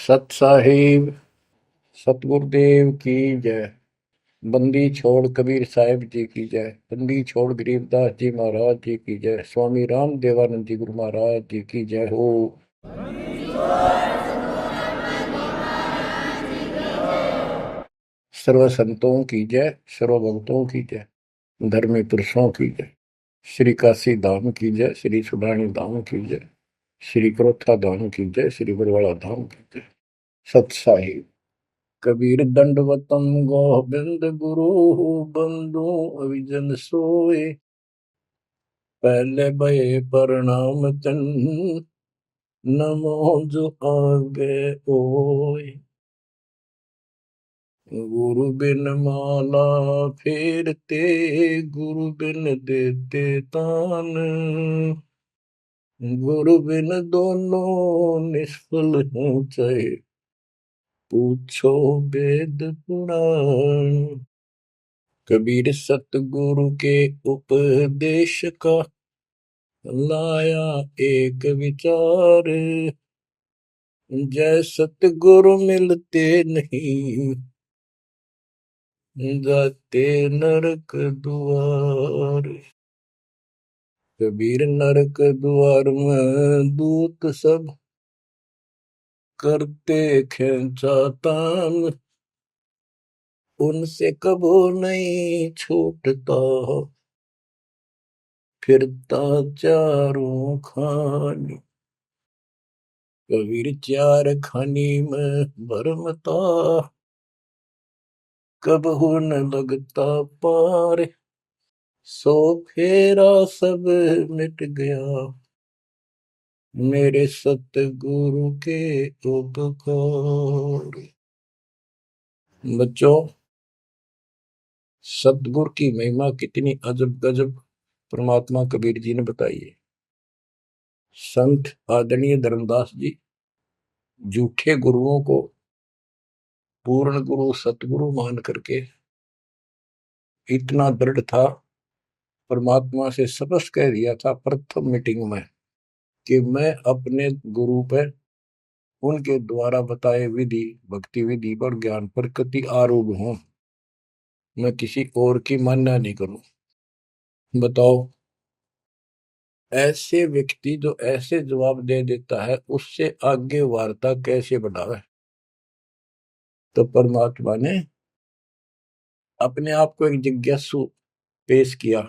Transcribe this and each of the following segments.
सत साहिब सतगुरुदेव की जय। बंदी छोड़ कबीर साहिब जी की जय। बंदी छोड़ गरीबदास जी महाराज जी की जय। स्वामी राम देवानंद जी गुरु महाराज जी की जय हो। सर्व संतों की जय, सर्व भक्तों की जय, धर्मी पुरुषों की जय। श्री काशी धाम की जय, श्री सुडानी धाम की जय, श्री क्रोथा धाम की जय, श्री बरवाड़ा धाम की जय। सत साहिब कबीर दंडवतम गोबिंद गुरु बंधु अविजन सोए। पहले भये प्रणाम तन नमो जो आगे ओए। गुरु बिन माला फेरते, गुरु बिन देते तान, गुरु बिन दोनों निष्फल हो चाहे पूछो वेद पुराण। कबीर सतगुरु के उपदेश का लाया एक विचार। जय सतगुरु मिलते नहीं, जाते नरक द्वार। कबीर नरक द्वार में दूत सब करते खेचा तान, उनसे कबो नहीं छूटता फिरता चारों खानी। कबीर चार खानी में भरमता, कबहू न लगता पार। सो फेरा सब मिट गया, मेरे सतगुरु के उपकार। बच्चों, सतगुरु की महिमा कितनी अजब गजब परमात्मा कबीर जी ने बताई है। संत आदरणीय धर्मदास जी झूठे गुरुओं को पूर्ण गुरु सतगुरु मान करके इतना दृढ़ था, परमात्मा से स्पष्ट कह दिया था प्रथम मीटिंग में कि मैं अपने गुरु पर उनके द्वारा बताए विधि भक्ति विधि पर ज्ञान पर कति आरूढ़ हूं, मैं किसी और की मान्य नहीं करूं। बताओ, ऐसे व्यक्ति जो ऐसे जवाब दे देता है उससे आगे वार्ता कैसे बढ़ावे। तो परमात्मा ने अपने आप को एक जिज्ञासु पेश किया।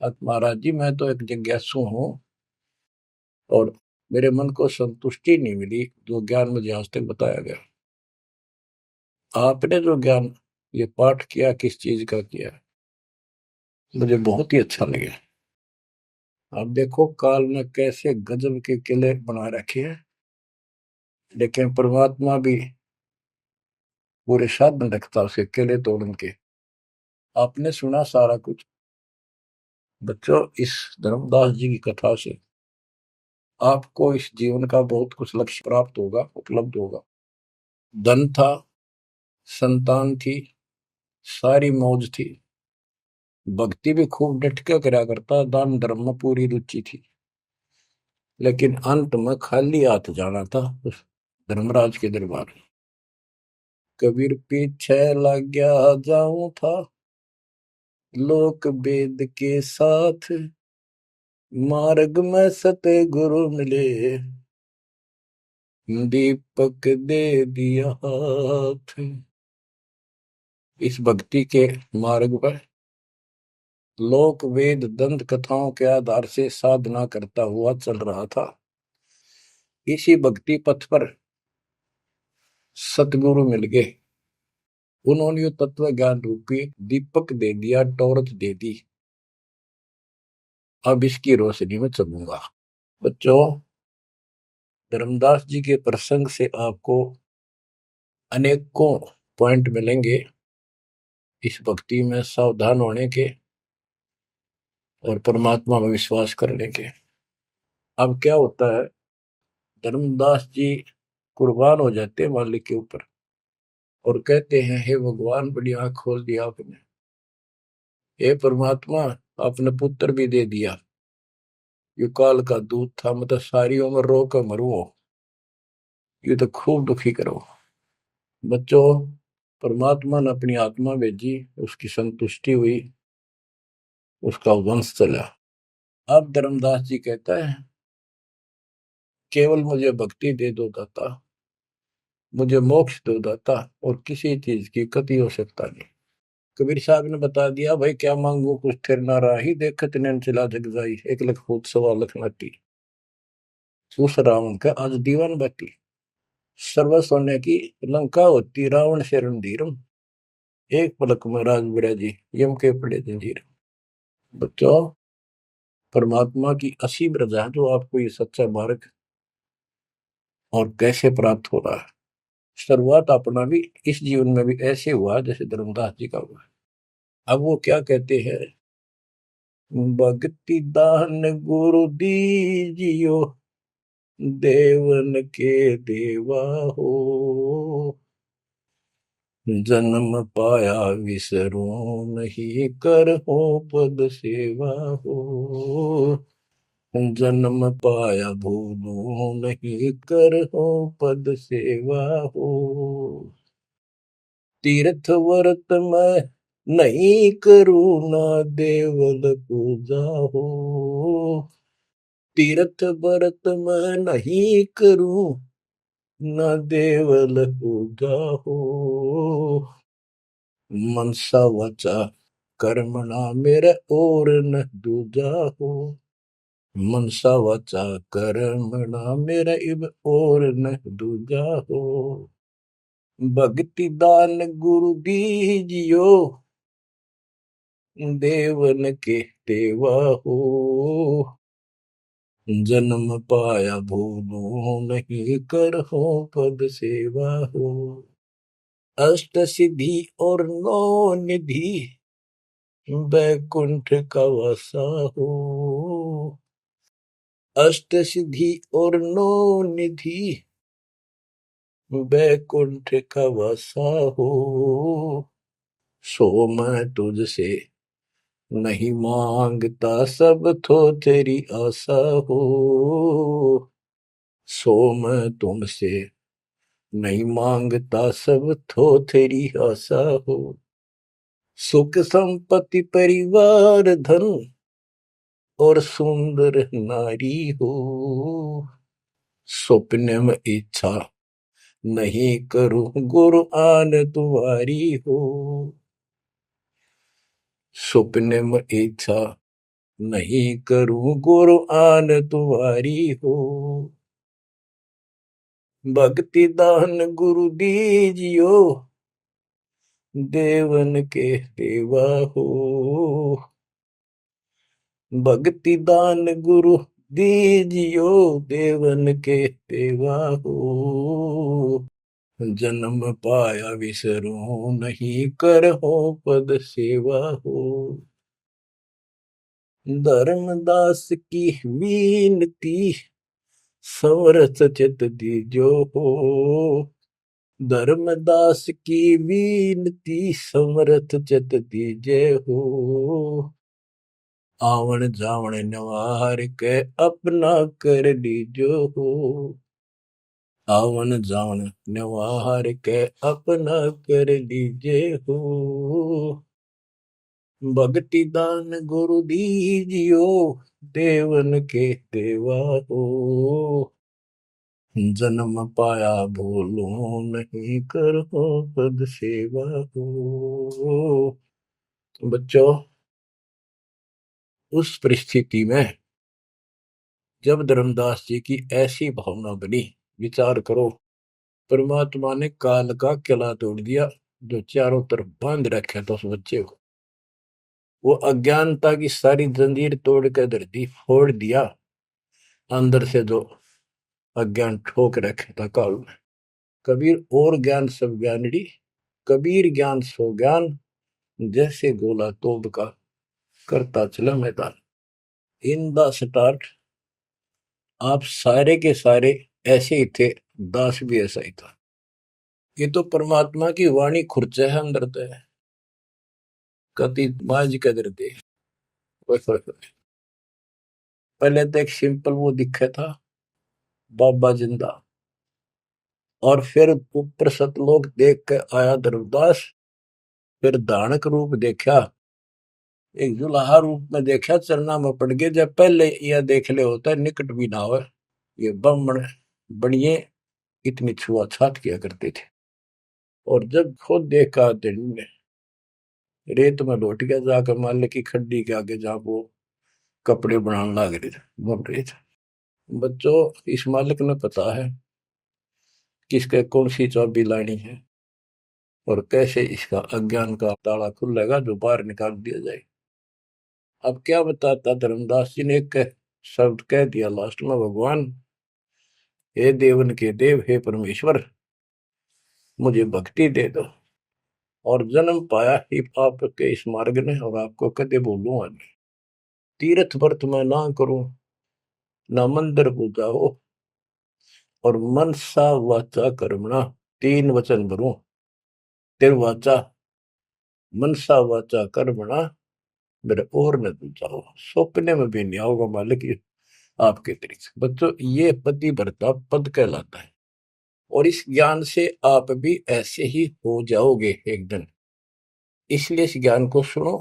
महाराज जी, मैं तो एक जिज्ञासु हूं और मेरे मन को संतुष्टि नहीं मिली जो ज्ञान मुझे आज तक बताया गया। आपने जो ज्ञान ये पाठ किया किस चीज का किया, मुझे बहुत ही अच्छा लगा। आप देखो काल में कैसे गजब के किले बना रखे हैं, लेकिन परमात्मा भी पूरे साधन रखता उसे किले तोड़न के। आपने सुना सारा कुछ। बच्चों, इस धर्मदास जी की कथा से आपको इस जीवन का बहुत कुछ लक्ष्य प्राप्त होगा, उपलब्ध होगा। धन था, संतान थी, सारी मौज थी, भक्ति भी खूब डट के करा करता, दान धर्म में पूरी रुचि थी, लेकिन अंत में खाली हाथ जाना था उस धर्मराज के दरबार। कबीर पीछे लग गया जाऊं था, लोक वेद के साथ, मार्ग में सतगुरु मिले, दीपक दे दिया हाथ। इस भक्ति के मार्ग पर लोक वेद दंत कथाओं के आधार से साधना करता हुआ चल रहा था। इसी भक्ति पथ पर सतगुरु मिल गए। उन्होंने तत्व ज्ञान रूपी दीपक दे दिया, टॉर्च दे दी। अब इसकी रोशनी में चलूंगा। बच्चों, धर्मदास जी के प्रसंग से आपको अनेकों पॉइंट मिलेंगे इस भक्ति में सावधान होने के और परमात्मा में विश्वास करने के। अब क्या होता है, धर्मदास जी कुर्बान हो जाते हैं मालिक के ऊपर और कहते हैं, हे भगवान, बड़ी आंख खोल दिया आपने। हे परमात्मा, आपने पुत्र भी दे दिया। युकाल का दूध था, मतलब सारी उम्र रो कर मरू। ये तो खूब दुखी करो। बच्चों, परमात्मा ने अपनी आत्मा भेजी, उसकी संतुष्टि हुई, उसका वंश चला। अब धर्मदास जी कहता है, केवल मुझे भक्ति दे दो दाता, मुझे मोक्ष दो दाता, और किसी चीज की कति हो सकता नहीं। कबीर साहब ने बता दिया, भाई क्या मांगू कुछ थिर ना राही, देखत नैन चला जग जाई, 1 लाख फूट 1.25 लाख नाटी। उस रावण का आज दीवान बाटी, सर्व सोने की लंका होती, रावण से रणधीरम, एक पलक में राज बिराजी, यम के पड़े जंजीर। बच्चों, परमात्मा की असीम रजा है जो आपको ये सच्चा मार्ग और कैसे प्राप्त हो रहा है। शुरुआत अपना भी इस जीवन में भी ऐसे हुआ जैसे धर्मदास जी का हुआ। अब वो क्या कहते हैं, भक्ति दान गुरु दीजियो, देवन के देवा हो, जन्म पाया विसरो नहीं, कर हो पद सेवा हो, जन्म पाया भूलो नहीं, कर हो पद सेवा हो, तीर्थ व्रत में नहीं करूँ ना, देवल पूजा हो, तीर्थ व्रत में नहीं करूँ ना, देवल पूजा हो, मनसा वचा कर्मणा मेरे और न दूजा हो, मनसा वचा कर्मणा मेरा इब और न दूजा हो, भक्ति दान गुरु दीजियो, देवन के देवा हो, जन्म पाया भूलो नहीं, कर हो पद सेवा हो, अष्ट सिद्धि और 9 निधि, बैकुंठ का वासा हो, अष्ट सिद्धि और 9 निधि, बैकुंठ का वासा हो, सो मैं तुझसे नहीं मांगता, सब तो तेरी आशा हो, सो मैं तुमसे नहीं मांगता, सब तो तेरी आशा हो, सुख संपत्ति परिवार धन और सुंदर नारी हो, स्वप्न में इच्छा नहीं करूं, गुरु आन तुम्हारी हो, स्वप्न में इच्छा नहीं करूं, गुरु आन तुम्हारी हो, भक्ति दान गुरु दीजियो, देवन के देवा हो, भक्ति दान गुरु दीजियो, देवन के देवा हो, जन्म पाया विसरो नहीं, कर हो पद सेवा हो, धर्मदास की विनती, समरथ चित दीजो हो, धर्मदास की विनती, समरथ चित दीजे हो, आवन जावन नवार के अपना कर लीजो हो, आवन जावन नवार के अपना कर लीजे हो, भक्ति दान गुरु दीजियो, देवन के देवा हो, जन्म पाया भूलो नहीं, कर हो पद सेवा हो। बच्चों, उस परिस्थिति में जब धर्मदास जी की ऐसी भावना बनी, विचार करो, परमात्मा ने काल का किला तोड़ दिया जो चारों तरफ बांध रखा था उस बच्चे को, वो अज्ञानता की सारी जंजीर तोड़ कर धरती फोड़ दिया, अंदर से जो अज्ञान ठोक रखे था काल में। कबीर और ज्ञान सब ज्ञानड़ी, कबीर ज्ञान सो ज्ञान, जैसे गोला तोब का करता चला मैदान। इन द स्टार्ट आप सारे के सारे ऐसे ही थे, दास भी ऐसा ही था। ये तो परमात्मा की वाणी खुर्च है अंदर तो है, कति माज कदर दे। पहले तो एक सिंपल वो दिखा था, बाबा जिंदा, और फिर ऊपर सतलोक देख के आया धर्मदास, फिर दानक रूप देखा, एक जुलाहा रूप में देखा, चरना में पड़ गए। जब पहले यह देख ले होता है निकट भी ना हो, ये ब्राह्मण बनिए इतनी छुआछात किया करते थे। और जब खुद देखा दिन में रेत में लौट गया, जाकर मालिक की खड्डी के आगे जहां वो कपड़े बनाने लग रहे थे, बन रहे थे। बच्चों, इस मालिक ने पता है किसके कौन सी चाबी लानी है और कैसे इसका अज्ञान का ताला खुलेगा जो बाहर निकाल दिया जाए। अब क्या बताता धर्मदास जी ने, एक शब्द कह दिया लास्ट में, भगवान हे देवन के देव, हे परमेश्वर, मुझे भक्ति दे दो और जन्म पाया ही आपके इस मार्ग ने, और आपको कदे बोलूंगा नहीं। तीर्थ व्रत में ना करूं, ना मंदिर पूजा हो, और मनसा वाचा कर्मणा, तीन वचन भरूं। वाचा, मनसा वाचा कर्मणा, मेरे और न दूजा हो, सपने में भी नहीं आओगे मालिक ये आपके तरीके। बच्चों, ये पति भरता पद कहलाता है, और इस ज्ञान से आप भी ऐसे ही हो जाओगे एक दिन। इसलिए इस ज्ञान को सुनो।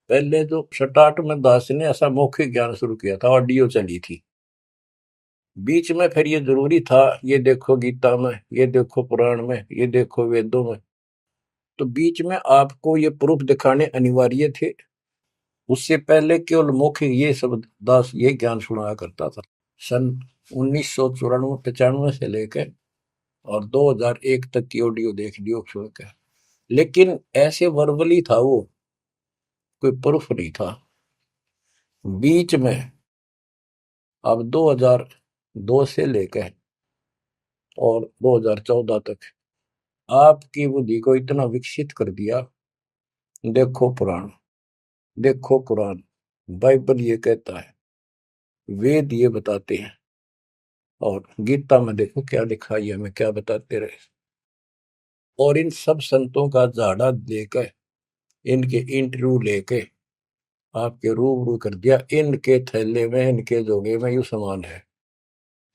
पहले जो स्टार्ट में दास ने ऐसा मौखिक ज्ञान शुरू किया था, ऑडियो चली थी, बीच में फिर ये जरूरी था, ये देखो गीता में, ये देखो पुराण में, ये देखो वेदों में, तो बीच में आपको ये प्रूफ दिखाने अनिवार्य थे। उससे पहले केवल मौखिक ये सब दास ये ज्ञान सुनाया करता था। सन 1994-95 से लेकर और 2001 तक की ऑडियो देख लियो सुन के, लेकिन ऐसे वर्बली था वो, कोई प्रूफ नहीं था। बीच में अब 2002 से लेकर और 2014 तक आपकी बुद्धि को इतना विकसित कर दिया। देखो पुराण, देखो कुरान, बाइबल ये कहता है, वेद ये बताते हैं, और गीता में देखो क्या लिखा है, हमें क्या बताते रहे। और इन सब संतों का झाड़ा देकर, इनके इंटरव्यू लेके आपके रूबरू कर दिया, इनके थैले में, इनके जोगे में यू सामान है,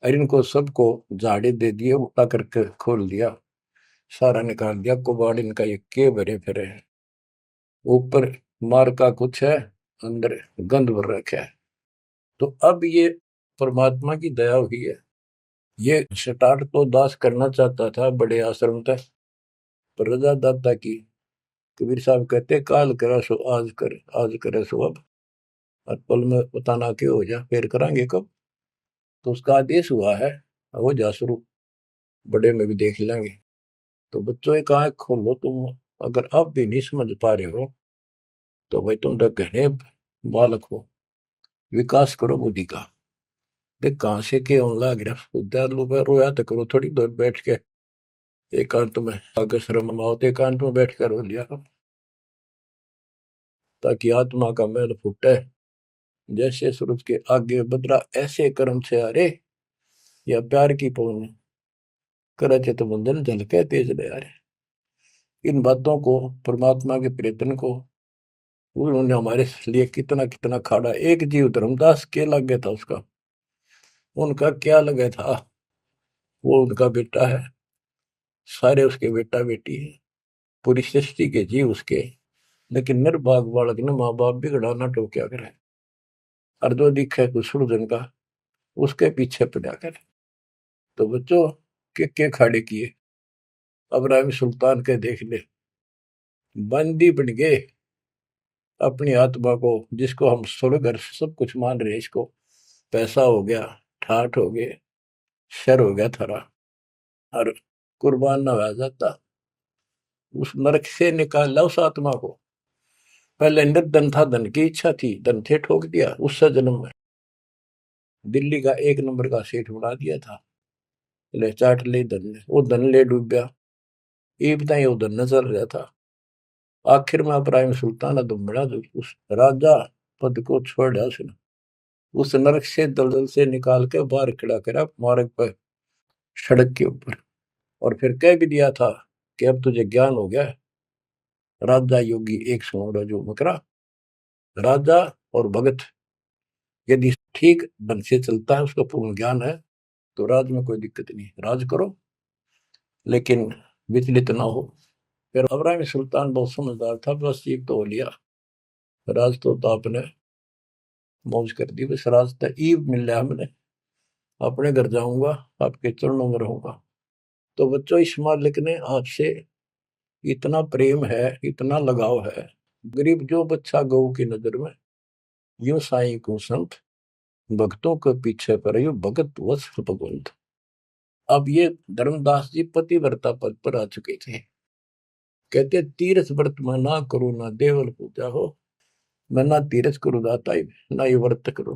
और इनको सबको झाड़े दे दिए, उठा करके खोल दिया, सारा निकाल दिया कुबाड़ इनका, ये के भरे फिरे हैं। ऊपर मार का कुछ है, अंदर गंध भर रखा है। तो अब ये परमात्मा की दया हुई है। ये स्टार्ट तो दास करना चाहता था बड़े आश्रम तक, पर रजा दाता की। कबीर साहब कहते, काल करा सो आज कर, आज करे सो अब, और पल में बताना क्यों हो जा, फिर करांगे कब। तो उसका आदेश हुआ है, हो जा शुरू, बड़े में भी देख लेंगे। तो बच्चों एक आंख खोलो तुम, अगर अब भी नहीं समझ पा रहे हो तो भाई तुम तो घने बालक हो, विकास करो बुद्धि का। देख कहाँ से के लग रहा विद्यालु में, रोया तो करो थोड़ी देर बैठ के, एकांत में, अगर शर्म आओ तो एकांत में बैठ कर रो लिया करो, ताकि आत्मा का मैल फूटे। जैसे सूरज के आगे बदरा, ऐसे कर्म से अरे, या प्यार की पौन करे तो बंधन झलके तेज ले आ रहे। इन बातों को, परमात्मा के प्रयत्न को, उन्होंने हमारे लिए कितना कितना खाड़ा। एक जीव धर्मदास के लग गया था उसका, उनका क्या लगा था, वो उनका बेटा है, सारे उसके बेटा बेटी है, पूरी सृष्टि के जीव उसके। लेकिन निर्भाग बालक ने माँ बाप बिगड़ा ना टोक्या करे, और जो दिखे कुछ का उसके पीछे पड़ा करे। तो बच्चों, के खाड़े किए, अब्राहिम सुल्तान के देख ले, बंदी बन गए अपनी आत्मा को, जिसको हम स्वर्ग सब कुछ मान रहे, इसको पैसा हो गया, ठाठ हो गए, शर हो गया थारा, और कुर्बान ना हो जाता, उस नरक से निकाल ला उस आत्मा को। पहले निर्धन था, धन की इच्छा थी, धन थे ठोक दिया, उससे जन्म में दिल्ली का एक नंबर का सेठ बना दिया था, ले चाट ले धन ने, वो धन ले डूबया, ये बताइए वो धन नजर रहा था। आखिर में इब्राहिम सुल्तान अदम बड़ा, जो उस राजा पद को छोड़ दिया उसने, उस नरक से दलदल से निकाल के बाहर खड़ा करा मार्ग पर, सड़क के ऊपर, और फिर कह भी दिया था कि अब तुझे ज्ञान हो गया। राजा योगी एक सुनो जो मकरा, राजा और भगत यदि ठीक ढंग से चलता है, उसका पूर्ण ज्ञान है, तो राज में कोई दिक्कत नहीं, राज करो। लेकिन विचलित ना हो। फिर इब्राहिम सुल्तान बहुत समझदार था, बस एक तो हो लिया राज, तो आपने मौज कर दी, बस राज तो ईब मिल रहा हमने, अपने घर जाऊंगा, आपके चरणों में रहूंगा। तो बच्चों, इस मालिक ने आपसे इतना प्रेम है, इतना लगाव है, गरीब जो बच्चा गऊ की नजर में, यूं साईं को संत भक्तों के पीछे पर यू भगत वत्स भगवंत। अब ये धर्मदास जी पतिव्रता पद पर आ चुके थे। कहते तीर्थ व्रत में ना करो ना देवल पूजा हो, मैं ना तीर्थ करो दाता ही, ना ये व्रत करो,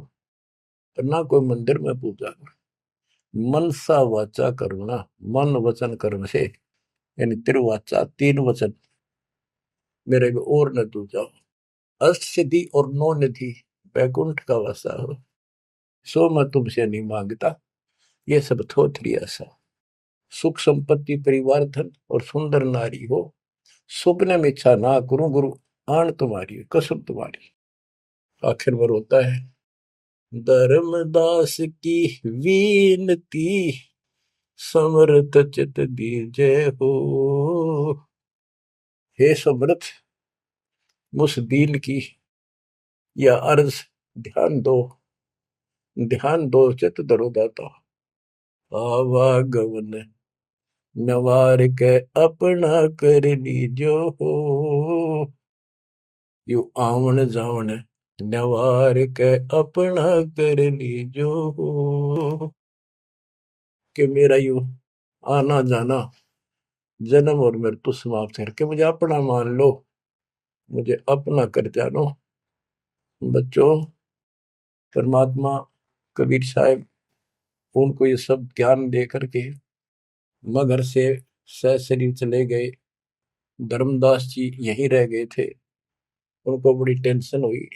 और ना कोई मंदिर में पूजा करो। मनसा वाचा करुणा, मन वचन कर्म से, यानी तिरुवाचा, तीन वचन मेरे को और न तू जाओ। अष्ट सिद्धि और नौ निधि वैकुंठ का वासा हो, सो मैं तुमसे नहीं मांगता, ये सब थोथरी ऐसा। सुख संपत्ति परिवार धन और सुंदर नारी हो, सुपने में इच्छा ना करूं गुरु, आन तुम्हारी कसम तुम्हारी। आखिर में रोता है, धर्मदास की वीनती, समर्थ चित दीजे हो। हे समर्थ, मुझ दीन की या अर्ज ध्यान दो, ध्यान दो, चित धरो दाता। आवागमन नवार के अपना कर लीजो हो, यू आवन जावन नवार के अपना कर लीजो हो। कि मेरा यू आना जाना, जन्म और मृत्यु समाप्त करके मुझे अपना मान लो, मुझे अपना कर जानो। बच्चों, परमात्मा कबीर साहब उनको ये सब ज्ञान दे करके मगर से सशरीर चले गए। धर्मदास जी यहीं रह गए थे। उनको बड़ी टेंशन हुई।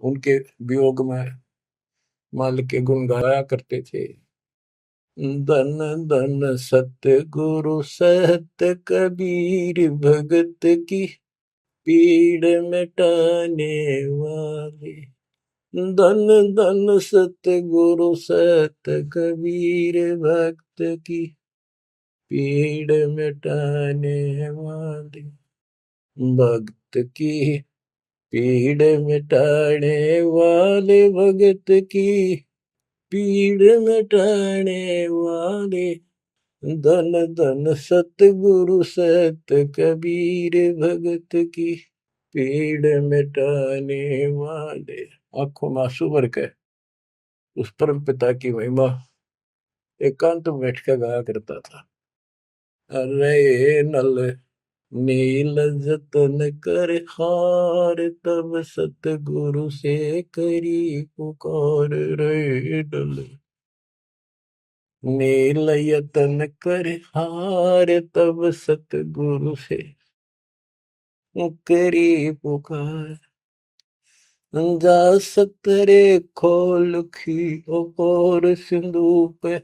उनके वियोग में मालिक के गुण गाया करते थे। धन धन सत्य गुरु सत्य कबीर, भगत की पीड़ मिटाने वाले। धन धन सत्य गुरु सत्य कबीर, भक्त की पीड़ मिटाने वाले। भक्त की पीड़ मिटाने वाले, भगत की पीड़ मिटाने वाले। धन धन सतगुरु सत कबीर, भगत की पीड़ मिटाने वाले। आंखों में आंसू भर के उस परम पिता की महिमा एकांत में बैठ कर गाया करता था। अरे नल नील जतन कर हार, तब सतगुरु से करी पुकार। रे नल नील यतन कर हार, तब सतगुरु से करी पुकार। जा सतरे खोल खी और सिंधु पे,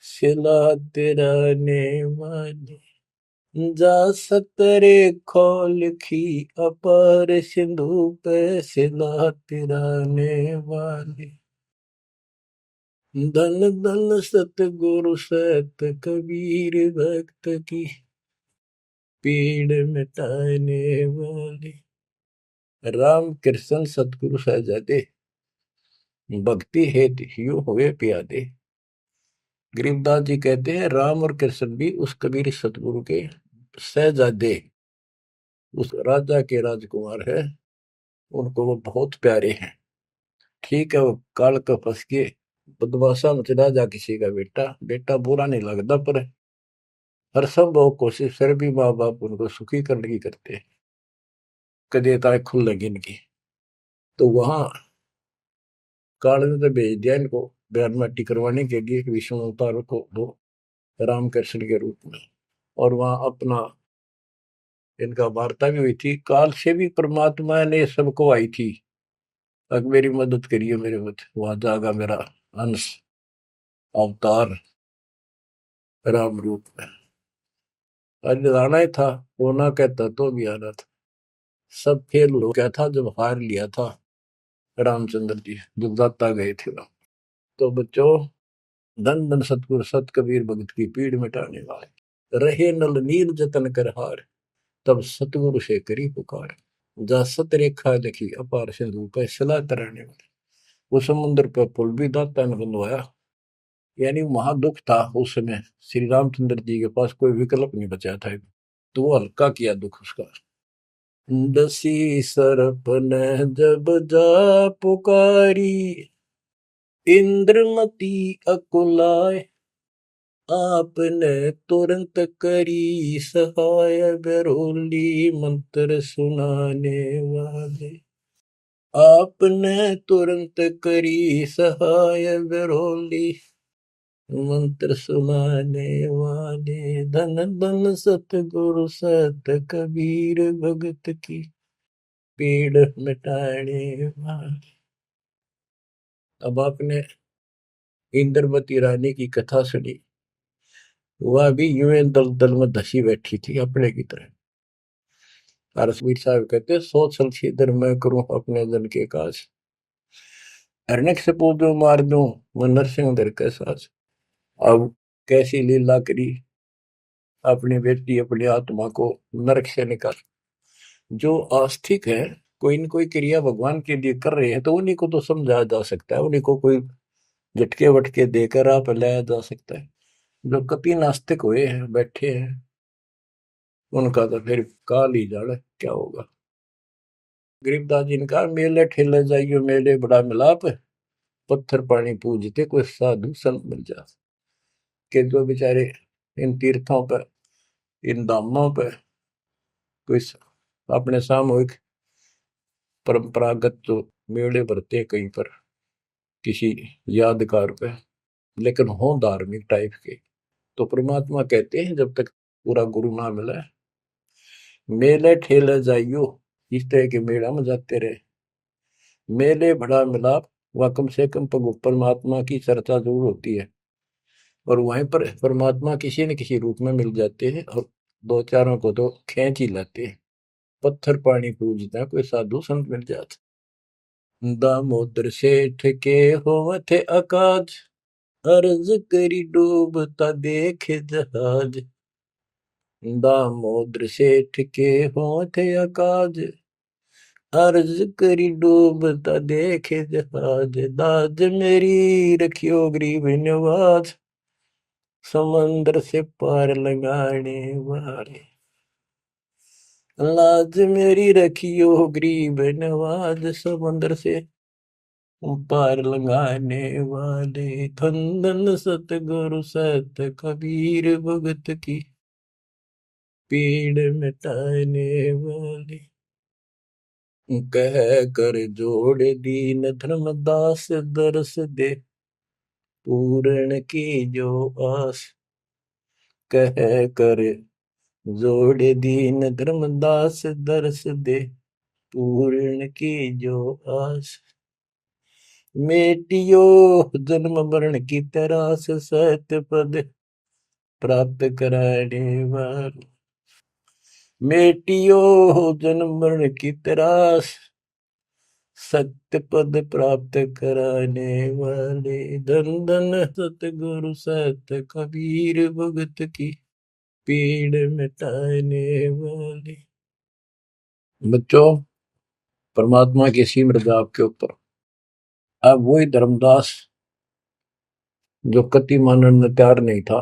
सिला तेरा ने वाली। जा सतरे खोल खी अपार सिंधु पे, सिला तिराने वाली। धन धन सतगुरु सत कबीर, भक्त की पीड़ मिटाने वाली। राम कृष्ण सतगुरु सहजादे, भक्ति हेतु ह्यू हुए प्यादे। गरीबदास जी कहते हैं राम और कृष्ण भी उस कबीर सतगुरु के सहजादे, उस राजा के राजकुमार है, उनको वो बहुत प्यारे हैं। ठीक है, वो काल का फंस के बदमाशा में चला जा किसी का बेटा, बेटा बुरा नहीं लगता, पर हर संभव कोशिश फिर भी माँ बाप उनको सुखी करने की करते हैं, कदे ताए खुल लगी इनकी। तो वहां काल ने तो भेज दिया इनको बयान माटी करवाने के लिए विष्णु अवतार को दो रामकृष्ण के रूप में, और वहां अपना इनका वार्ता भी हुई थी। काल से भी परमात्मा ने सबको आई थी, अब मेरी मदद करिए, मेरे मत वहां जागा मेरा अंश अवतार राम रूप में। आज आना ही था, होना कहता तो भी आना था। सब फेल हो गया था जब हार लिया था रामचंद्र जी, जब दाता गए थे वहां। तो बच्चों, धन धन सतगुरु सत कबीर, भगत की पीड़ मिटाने वाले। रहे नल नीर जतन कर हार, तब सतगुरु से करी पुकार। जा सत रेखा लिखी अपार सिंधु पे सला तराने वाले। वो समुद्र पर पुल भी दाता ने बनवाया। यानी वहां दुख था उस समय, श्री रामचंद्र जी के पास कोई विकल्प नहीं बचा था, तो वो हल्का किया दुख उसका। दसी सरप ने जब जा पुकारी, इंद्रमती अकुलाय, आपने तुरंत करी सहाय, बरोली मंत्र सुनाने वाले। आपने तुरंत करी सहाय, बरोली मंत्र सुनाने वाले। धन धन सतगुरु सत कबीर, भगत की पीड़ मिटाने वाले। अब आपने इंद्रवती रानी की कथा सुनी, वह भी यूं दल दल में धसी बैठी थी अपने की तरह। रसवीर साहब कहते, सोच छलछीदर मैं करूं अपने जन के काज, अरनक से पूजो मार दूं मैं नरसिंह दर के साज। अब कैसी लीला करी अपनी बेटी अपनी आत्मा को नरक से निकाल। जो आस्तिक है, कोई न कोई क्रिया भगवान के लिए कर रहे हैं, तो उन्हीं को तो समझाया जा सकता है, उन्हीं को कोई झटके वटके देकर आप लाया जा सकता है। जो कति नास्तिक हुए हैं बैठे हैं, उनका तो फिर काल ही जाने क्या होगा। गरीबदास जी ने कहा, मेले ठेले जाइयो मेले बड़ा मिलाप, पत्थर पानी पूजते कोई साधु संत मिल जा। के जो बेचारे इन तीर्थों पर, इन धामों पर कोई अपने सामूहिक परंपरागत जो मेले भरते कहीं पर किसी यादगार पे, लेकिन हो धार्मिक टाइप के, तो परमात्मा कहते हैं जब तक पूरा गुरु ना मिला, मेले ठेले जाइयो, इस तरह के मेला में जाते रहे, मेले बड़ा मिलाप, वह कम से कम परमात्मा की चर्चा जरूर होती है, और वहीं पर परमात्मा किसी न किसी रूप में मिल जाते हैं, और दो चारों को तो खींच ही लाते हैं। पत्थर पानी पूजता कोई साधु संत मिल जाता। दामोदर सेठ के होवत अकाज, अर्ज करी डूबता देखे जहाज। दामोदर सेठ के होवत अकाज, अर्ज करी डूबता देखे जहाज। दाज मेरी रखियो गरीब नवाज, समंदर से पार लगाने वाले। लाज मेरी रखियो गरीब नवाज, समंदर से पार लगाने वाले। धन धन सतगुरु सत कबीर, भगत की पीड़ मिटाने वाले। कह कर जोड़ दीन धर्मदास, दरस दे पूर्ण की जो आस। कह कर जोड़ दीन धर्मदास, दरस दे पूर्ण की जो आस। मेटियो जन्म मरण की तरास, सत्य पद प्राप्त कराने वाले। मेटियो जन्म मरण की तरास, सत्य पद प्राप्त कराने वाले। धन धन सतगुरु सत कबीर, भगत की पीड़ मिटाने वाले। बच्चों, परमात्मा की सिमरन आपके ऊपर। अब वही धर्मदास जो कति मानने में तैयार नहीं था,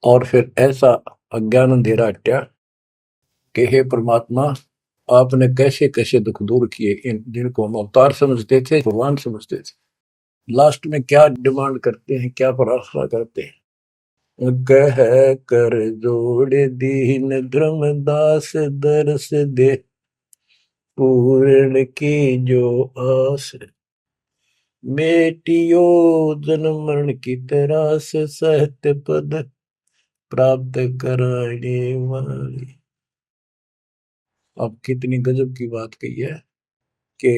और फिर ऐसा अज्ञान अंधेरा हटा कि हे परमात्मा, आपने कैसे कैसे दुख दूर किए, इन जिनको हम अवतार समझते थे, भगवान समझते थे, लास्ट में क्या डिमांड करते हैं, क्या प्रार्थना करते हैं। कह कर जोड़ दीन धर्मदास, दरस दे पूर्ण की जो आस। मेटियो जन्म मरण की तरास, सत्य पद प्राप्त कराने वाली। अब कितनी गजब की बात कही है कि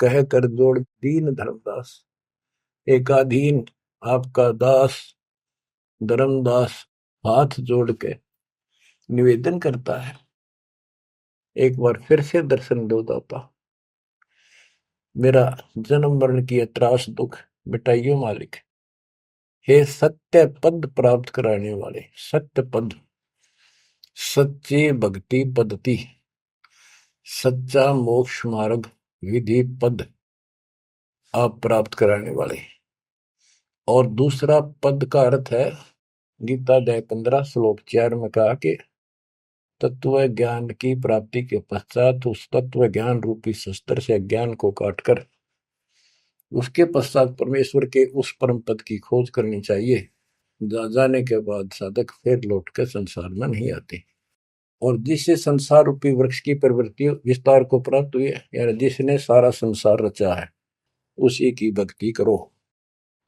कह कर जोड़ दीन धर्मदास, एकाधीन आपका दास धर्मदास हाथ जोड़ के निवेदन करता है, एक बार फिर से दर्शन दो दाता, मेरा जन्म मरण की त्रास दुख मिटाइयो मालिक। हे सत्य पद प्राप्त कराने वाले, सत्य पद, सच्ची भक्ति पद्धति, सच्चा मोक्ष मार्ग विधि पद आप प्राप्त कराने वाले। और दूसरा पद का अर्थ है गीता अध्याय 15 श्लोक 4 में कहा कि तत्व ज्ञान की प्राप्ति के पश्चात उस तत्व ज्ञान रूपी शस्त्र से ज्ञान को काटकर उसके पश्चात परमेश्वर के उस परम पद की खोज करनी चाहिए। जाने के बाद साधक फिर लौटकर संसार में नहीं आते। और जिससे संसार रूपी वृक्ष की प्रवृत्ति विस्तार को प्राप्त हुई है, यानी जिसने सारा संसार रचा है, उसी की भक्ति करो।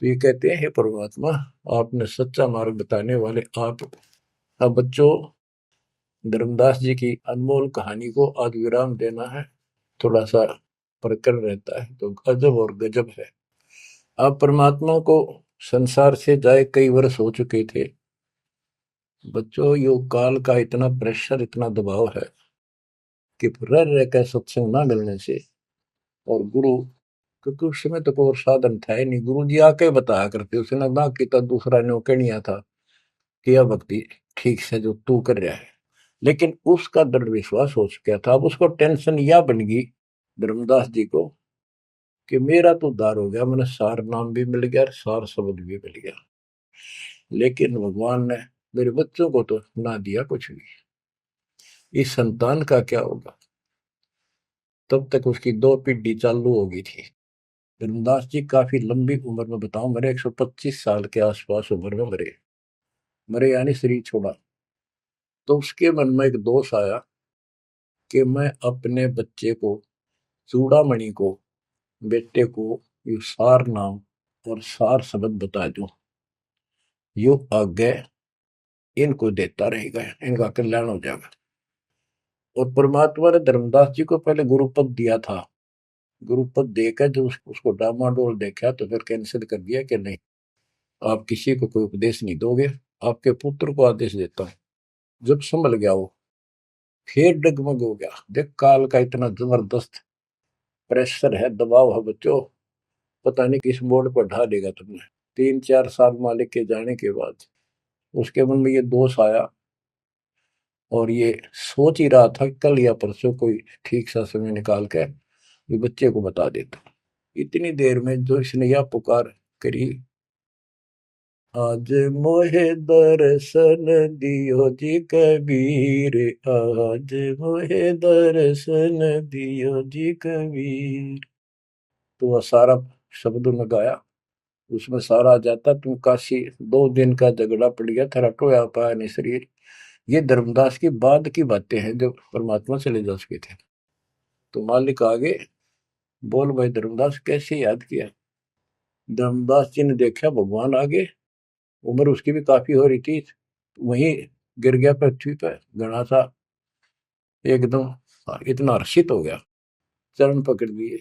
तो ये कहते हैं, हे परमात्मा, आपने सच्चा मार्ग बताने वाले आप। अब बच्चों, धर्मदास जी की अनमोल कहानी को आज विराम देना है, थोड़ा सा प्रकरण रहता है, तो गजब और गजब है। आप परमात्मा को संसार से जाए कई वर्ष हो चुके थे। बच्चों, योग काल का इतना प्रेशर, इतना दबाव है कि रह रह कर सत्संग ना मिलने से, और गुरु, क्योंकि उस समय तो कोई साधन था ही नहीं, गुरु जी आके बताया करते, उसने ना किया दूसरा ने कहनिया था कि यह भक्ति ठीक से जो तू कर रहा है। लेकिन उसका दृढ़ विश्वास हो चुका था। अब उसको टेंशन यह बन गई धर्मदास जी को कि मेरा तो उद्धार हो गया, मैंने सार नाम भी मिल गया, सार शब्द भी मिल गया, लेकिन भगवान ने मेरे बच्चों को तो ना दिया कुछ भी, इस संतान का क्या होगा। तब तक उसकी 2 पीढ़ी चालू हो गई थी। धर्मदास जी काफी लंबी उम्र में, बताऊं, मेरे 125 साल के आसपास उम्र में मरे। मरे यानी शरीर छोड़ा। तो उसके मन में एक दोष आया कि मैं अपने बच्चे को, चूड़ामणि को, बेटे को ये सार नाम और सार शब्द बता दूं, यो आगे इनको देता रहेगा, इनका कल्याण हो जाएगा। और परमात्मा ने धर्मदास जी को पहले गुरुपद दिया था। गुरुपद देकर जब उसको डामाडोल देखा तो फिर कैंसिल कर दिया कि नहीं, आप किसी को कोई उपदेश नहीं दोगे, आपके पुत्र को आदेश देता हूं। जब संभल गया वो, फिर डगमग हो गया। देख, काल का इतना जबरदस्त प्रेशर है, दबाव है बच्चों, पता नहीं किस बोर्ड पर ढा देगा तुमने। 3-4 साल मालिक के जाने के बाद उसके मन में ये दोष आया, और ये सोच ही रहा था कल या परसों कोई ठीक सा समय निकाल के ये बच्चे को बता देता। इतनी देर में जो इसने यह पुकार करी, आज मोहे दर्शन दियो जी कबीर, आज मोहे दर्शन दियो जी कबीर। तो वह सारा शब्द में गाया, उसमें सारा जाता, तुम काशी 2 दिन का झगड़ा पड़ गया, थरा टोया पाया नहीं शरीर। ये धर्मदास की बाद की बातें हैं, जब परमात्मा चले जा चुके थे। तो मालिक आगे बोल, भाई धर्मदास कैसे याद किया। धर्मदास जी ने देखा भगवान आगे, उम्र उसकी भी काफी हो रही थी, वहीं गिर गया पृथ्वी पर, घना सा एकदम इतना हर्षित हो गया, चरण पकड़ लिए,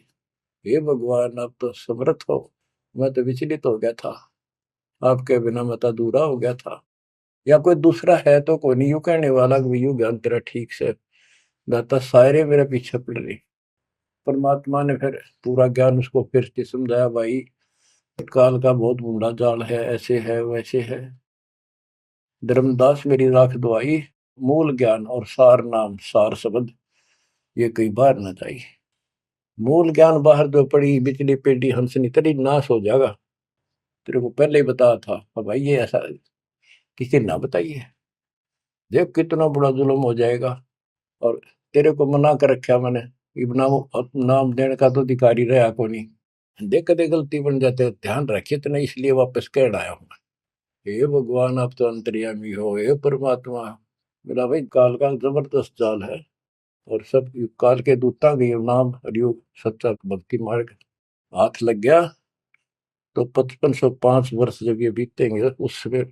हे भगवान आप तो समर्थ हो, मैं तो विचलित हो गया था, आपके बिना मत अधूरा हो गया था। या कोई दूसरा है तो कोई नहीं, यूं कहने वाला कि यूं ज्ञान तेरा ठीक से दाता, सारे मेरे पीछे पड़ रही। परमात्मा ने फिर पूरा ज्ञान उसको फिर से समझाया, भाई काल का बहुत बूढ़ा जाल है, ऐसे है वैसे है। धर्मदास मेरी राख दुआई, मूल ज्ञान और सार नाम सार शब्द ये कई बार न जाई। मूल ज्ञान बाहर जो पड़ी बिजली पेडी हंसनी तेरी नाश हो जाएगा, तेरे को पहले ही बताया था। अब भाई ये ऐसा किसी ना बताइए, देख कितना बड़ा जुल्म हो जाएगा। और तेरे को मना कर रखा मैंने, नाम देने का तो अधिकारी रहा को नहीं। देख कदे गलती बन जाते, ध्यान रखिए तो नहीं, इसलिए वापस कह आया हूं। हे भगवान आप तो अंतर्यामी हो, हे परमात्मा। मेरा भाई काल का जबरदस्त जाल है, और सब काल के दूता के नाम हरियोग सच्चा भक्ति मार्ग हाथ लग गया तो 5505 वर्ष जब ये बीतेंगे, उस समय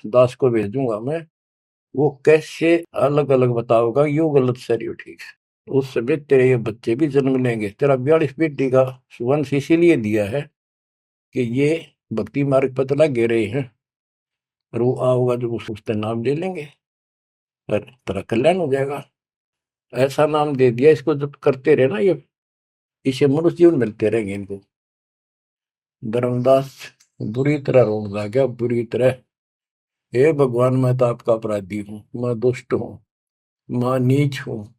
दास को भेजूंगा मैं, वो कैसे अलग अलग बताओगा, यो गलत सर यो ठीक। उस समय तेरे ये बच्चे भी जन्म लेंगे, तेरा 42 पीढ़ी का वंश इसीलिए दिया है कि ये भक्ति मार्ग पर तला गे रहे हैं, और वो आओगा जब उसका नाम ले लेंगे और तेरा कल्याण हो जाएगा। ऐसा नाम दे दिया, इसको जब करते रहे ना, ये इसे मनुष्य जीवन मिलते रहेंगे इनको। धर्मदास बुरी तरह रोने लगा, बुरी तरह। हे भगवान, मैं तो आपका अपराधी हूँ, मैं दुष्ट हूँ, मैं नीच हूँ।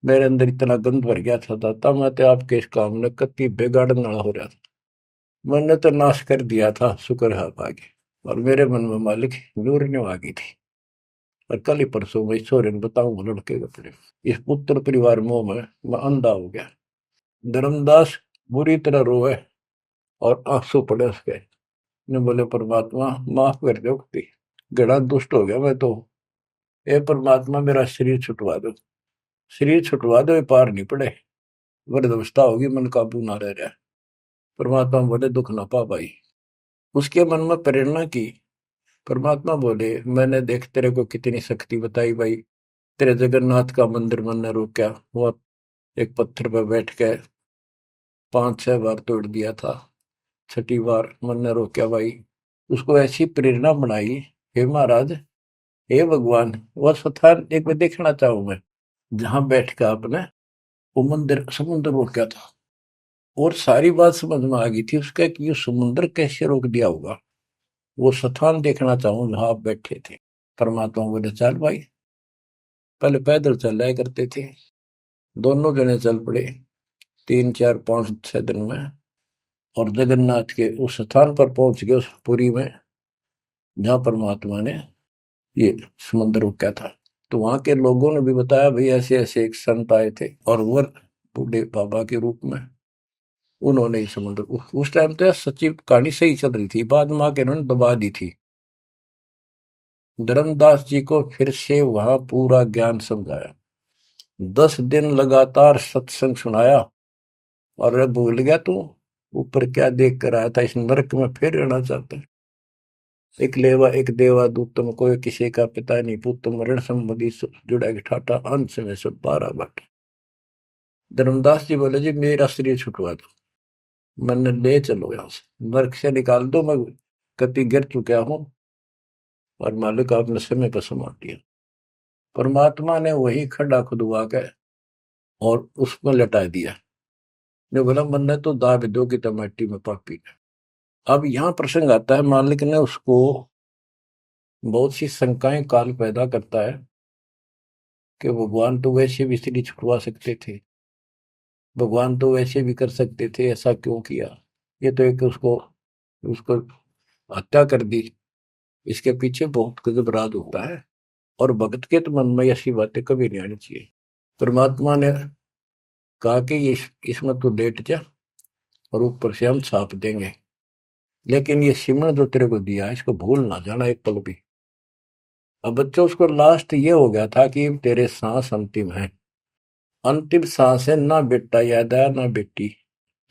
मेरे अंदर इतना गंद भर गया था दाता, मैं तो आपके इस काम ने कति बिगाड़ने वाला हो रहा था। मैंने तो नाश कर दिया था, शुक्र है आप आगे। और मेरे मन में मालिक नूर ने आ गई थी। और कल ही परसों मैं ईश्वर ने बताऊं लड़के के अपने इस पुत्र परिवार मोह में मैं अंधा हो गया। धर्मदास बुरी तरह रोए और आंसू पड़े उसके। ने बोले परमात्मा माफ कर दो, गड़ा दुष्ट हो गया मैं तो। ए परमात्मा, मेरा शरीर छुटवा दो, शरीर छुटवा दो, ये पार नहीं पड़े, वृद्धावस्था होगी, मन काबू ना रह रहा। परमात्मा बोले दुख ना पा भाई। उसके मन में प्रेरणा की। परमात्मा बोले मैंने देख तेरे को कितनी शक्ति बताई भाई। तेरे जगन्नाथ का मंदिर मैंने रोका, वो एक पत्थर पर बैठ के 5-6 बार तोड़ दिया था, छठी बार मैंने रोका भाई। उसको ऐसी प्रेरणा बनाई। हे महाराज, हे भगवान, वह स्थान एक बार देखना चाहूं मैं जहां बैठ कर आपने वो मंदिर समुद्र रोका था। और सारी बात समझ में आ गई थी उसका कि ये समुद्र कैसे रोक दिया होगा। वो स्थान देखना चाहूं जहां आप बैठे थे। परमात्मा बोले चल भाई। पहले पैदल चल रहा करते थे, दोनों जने चल पड़े 3-4-5-6 दिन में। और जगन्नाथ के उस स्थान पर पहुंच गए, उस पुरी में जहां परमात्मा ने ये समुद्र रोका था। तो वहां के लोगों ने भी बताया भाई ऐसे ऐसे एक संत आए थे और वो बूढ़े बाबा के रूप में उन्होंने ही समुद्र उस टाइम तो सच्ची कहानी सही चल रही थी, बाद में आके उन्होंने दबा दी थी। धर्मदास जी को फिर से वहां पूरा ज्ञान समझाया, 10 दिन लगातार सत्संग सुनाया। और अरे भूल गया तू ऊपर क्या देख कर आया था, इस नरक में फिर रहना चाहता है। एक लेवा एक देवा दूतम, कोई किसी का पिता नहीं पुतम, ऋण संबंधी जुड़ा ठाटा, अंश में सब 12 बात। धर्मदास जी बोले जी मेरा शरीर छुटवा दो, मैंने ले चलो यहाँ से, नरक से निकाल दो, मैं कति गिर चुका हूँ और मालिक आपने समय पर संभाल दिया। परमात्मा ने वही खड्डा खुदवा के और उसमें लटा दिया। ने बोला मैंने तो दाब दो की टमाटी में पापी। अब यहाँ प्रसंग आता है, मालिक ने उसको बहुत सी शंकाएं काल पैदा करता है कि भगवान तो वैसे भी स्त्री छुटवा सकते थे, भगवान तो वैसे भी कर सकते थे, ऐसा क्यों किया। ये तो एक उसको उसको हत्या कर दी। इसके पीछे बहुत गजब राज होता है। और भक्त के तो मन में ऐसी बातें कभी नहीं आनी चाहिए। परमात्मा ने कहा कि ये इसमें तो लेट जा और ऊपर से हम छाप देंगे, लेकिन ये सिमरन जो तेरे को दिया है इसको भूल ना जाना एक पल भी। अब बच्चों उसको लास्ट ये हो गया था कि तेरे सांस अंतिम है, अंतिम सांस है, ना बेटा याद आया ना बेटी,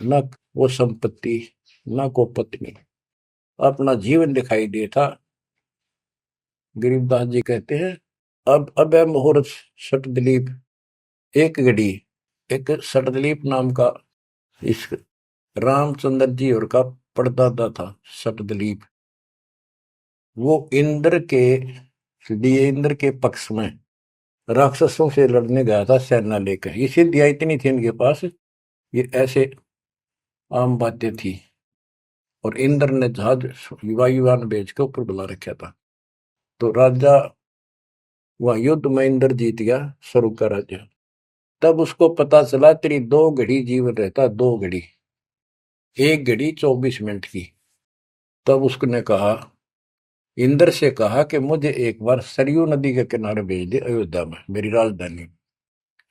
ना वो संपत्ति, ना को पत्नी, अपना जीवन दिखाई दे था। गरीबदास जी कहते हैं अब है मुहूर्त सट दिलीप, एक घड़ी एक सटदिलीप नाम का इस रामचंद्र जी और का परदादा था सटदिलीप। वो इंद्र के लिए इंद्र के पक्ष में राक्षसों से लड़ने गया था सेना लेकर। ये सिद्धियां इतनी थी इनके पास, ये ऐसे आम बातें थी। और इंद्र ने जहाज वायुयान भेज के ऊपर बुला रखा था। तो राजा वह युद्ध में इंद्र जीत गया, स्वर्ग का राज्य। तब उसको पता चला तेरी 2 घड़ी जीवन रहता, 2 घड़ी, 1 घड़ी 24 मिनट की। तब उसने कहा, इंद्र से कहा कि मुझे एक बार सरयू नदी के किनारे भेज दे अयोध्या में, मेरी राजधानी।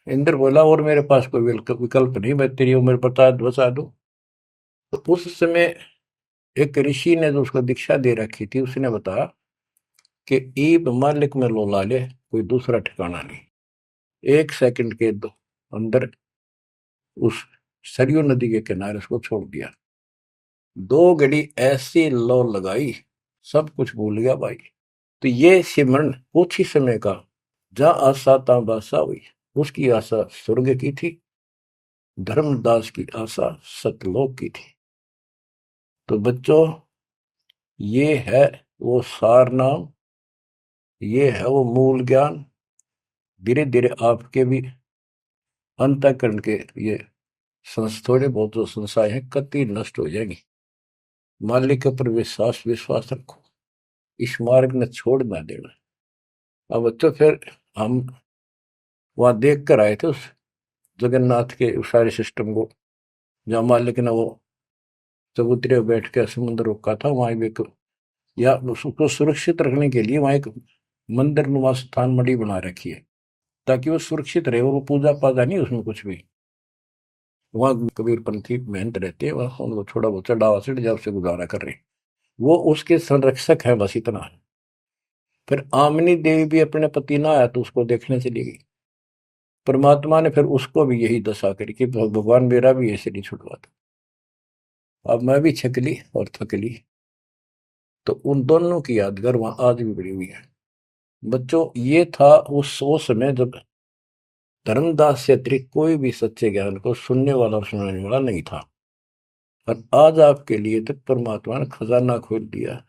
इंद्र बोला और मेरे पास कोई विकल्प नहीं, मैं तेरी उम्र बता दूं। तो उस समय एक ऋषि ने जो उसको दीक्षा दे रखी थी उसने बताया कि ईब मालिक में लोला ले, कोई दूसरा ठिकाना नहीं। 1 सेकंड के अंदर उस सरयू नदी के किनारे उसको छोड़ दिया। 2 घड़ी ऐसी लो लगाई, सब कुछ भूल गया भाई। तो ये सिमरन कुछ ही समय का, जहां आशा तहां बासा हुई। उसकी आशा स्वर्ग की थी, धर्मदास की आशा सतलोक की थी। तो बच्चों, ये है वो सार नाम, ये है वो मूल ज्ञान। धीरे धीरे आपके भी अंतःकरण के ये थोड़े बहुत जो संशय है कति नष्ट हो जाएंगी। मालिक के ऊपर विश्वास विश्वास रखो, इस मार्ग ने छोड़ ना देना। अब तो फिर हम वहां देख कर आए थे उस जगन्नाथ के उस सारे सिस्टम को, जहाँ मालिक ने वो चबूतरे पे बैठ के समुद्र रोका था, वहां भी एक, या उसको सुरक्षित रखने के लिए वहां एक मंदिर नुमा स्थान मणि बना रखी है, ताकि वो सुरक्षित रहे, वो पूजा पाजा नहीं उसमें कुछ भी। वहां कबीरपंथी मेहनत रहते हैं, वहां उनको थोड़ा बहुत चढ़ावा चढ़ जाए, उससे गुजारा कर रहे हैं, वो उसके संरक्षक है, बस इतना है। फिर आमनी देवी भी अपने पति ना आया तो उसको देखने चली गई। परमात्मा ने फिर उसको भी यही दशा करी कि भगवान मेरा भी ऐसे नहीं छुड़वाता। अब मैं भी छकली और थकली, तो उन दोनों की यादगार वहां आज भी बड़ी हुई है। बच्चों, ये था उस समय जब धर्मदास से अतिरिक्त कोई भी सच्चे ज्ञान को सुनने वाला और सुनाने वाला नहीं था, और आज आपके लिए तक परमात्मा ने खजाना खोल दिया।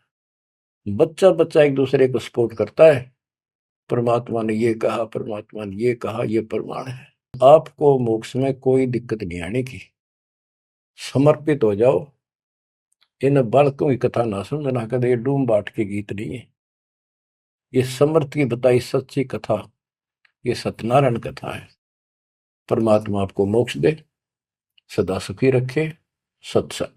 बच्चा बच्चा एक दूसरे को सपोर्ट करता है, परमात्मा ने ये कहा, परमात्मा ने ये कहा, ये प्रमाण है। आपको मोक्ष में कोई दिक्कत नहीं आने की। समर्पित हो जाओ। इन बालकों की कथा ना समझना कदे, ये डूम बाट के गीत नहीं है, ये समर्थ की बताई सच्ची कथा, ये सत्यनारायण कथा है। परमात्मा आपको मोक्ष दे, सदा सुखी रखे। सत्संग।